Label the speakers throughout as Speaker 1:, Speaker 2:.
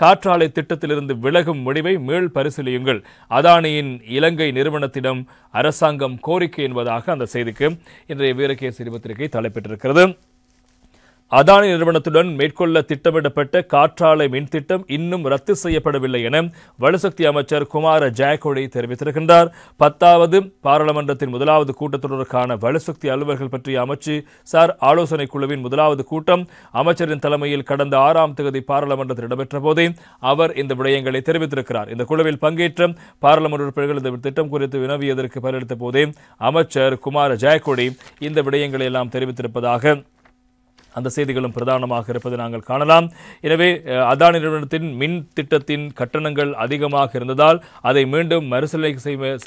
Speaker 1: காற்றாலை திட்டத்திலிருந்து விலகும் முடிவை மீள் பரிசீலியுங்கள். அதானியின் இலங்கை நிறுவனத்திடம் அரசாங்கம் கோரிக்கை என்பதாக அந்த செய்திக்கு இன்றைய வீரகேசரி பத்திரிகை தலைப்பிட்டிருக்கிறது. அதானி நிறுவனத்துடன் மேற்கொள்ள திட்டமிடப்பட்ட காற்றாலை மின் திட்டம் இன்னும் ரத்து செய்யப்படவில்லை என வலுசக்தி அமைச்சர் குமார ஜெயக்கொடி தெரிவித்திருக்கின்றார். 10வது பாராளுமன்றத்தின் முதலாவது கூட்டத்தொடருக்கான வலுசக்தி அலுவலர்கள் பற்றிய அமைச்சர் ஆலோசனை குழுவின் முதலாவது கூட்டம் அமைச்சரின் தலைமையில் கடந்த 6ஆம் தேதி பாராளுமன்றத்தில் இடம்பெற்ற போதே அவர் இந்த விடயங்களை தெரிவித்திருக்கிறார். இந்த குழுவில் பங்கேற்ற பாராளுமன்ற உறுப்பினர்கள் இந்த திட்டம் குறித்து வினவியதற்கு பதிலளித்த போதே அமைச்சர் குமார ஜெயக்கொடி இந்த விடயங்களை எல்லாம் தெரிவித்திருப்பதாக அந்த செய்திகளும் பிரதானமாக இருப்பதை நாங்கள் காணலாம். எனவே அதானி நிறுவனத்தின் மின் திட்டத்தின் கட்டணங்கள் அதிகமாக இருந்ததால் அதை மீண்டும் மறுசீலனை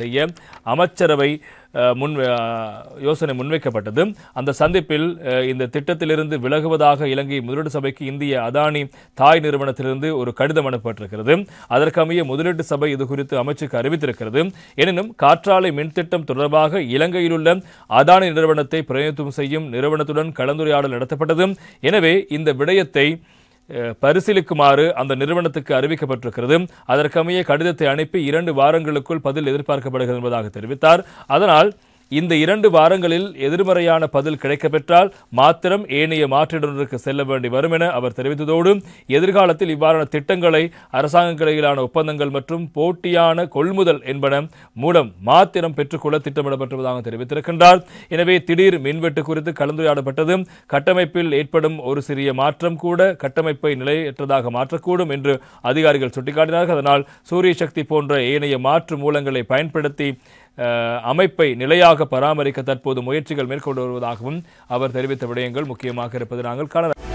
Speaker 1: செய்ய அமைச்சரவை யோசனை முன்வைக்கப்பட்டது. அந்த சந்திப்பில் இந்த திட்டத்திலிருந்து விலகுவதாக இலங்கை முதலீட்டு சபைக்கு இந்திய அதானி தாய் நிறுவனத்திலிருந்து ஒரு கடிதம் அனுப்பப்பட்டிருக்கிறது. அதற்கமைய முதலீட்டு சபை இது குறித்து அமைச்சுக்கு அறிவித்திருக்கிறது. எனினும் காற்றாலை மின் திட்டம் தொடர்பாக இலங்கையில் உள்ள அதானி நிறுவனத்தை பிரதிநிதித்துவம் செய்யும் நிறுவனத்துடன் கலந்துரையாடல் நடத்தப்பட்டது. எனவே இந்த விடயத்தை பரிசீலிக்குமாறு அந்த நிறுவனத்துக்கு அறிவிக்கப்பட்டிருக்கிறது. அதற்கமைய கடிதத்தை அனுப்பி 2 வாரங்களுக்குள் பதில் எதிர்பார்க்கப்படுகிறது என்பதாக தெரிவித்தார். அதனால் இந்த 2 வாரங்களில் எதிர்மறையான பதில் கிடைக்கப்பெற்றால் மாத்திரம் ஏனைய மாற்றீடுகளுக்கு செல்ல வேண்டி வரும் என அவர் தெரிவித்ததோடு எதிர்காலத்தில் இவ்வாறான திட்டங்களை அரசாங்கங்களிலான ஒப்பந்தங்கள் மற்றும் போட்டியான கொள்முதல் என்பன மூலம் மாத்திரம் பெற்றுக்கொள்ள திட்டமிடப்பட்டுள்ளதாக தெரிவித்திருக்கின்றார். எனவே திடீர் மின்வெட்டு குறித்து கலந்துரையாடப்பட்டது. கட்டமைப்பில் ஏற்படும் ஒரு சிறிய மாற்றம் கூட கட்டமைப்பை நிலையற்றதாக மாற்றக்கூடும் என்று அதிகாரிகள் சுட்டிக்காட்டினார்கள். அதனால் சூரிய சக்தி போன்ற ஏனைய மாற்று மூலங்களை பயன்படுத்தி அமைப்பை நிலையாக பராமரிக்க தற்போது முயற்சிகள் மேற்கொண்டு வருவதாகவும் அவர் தெரிவித்த விடயங்கள் முக்கியமாக இருப்பதை நாங்கள் காணலாம்.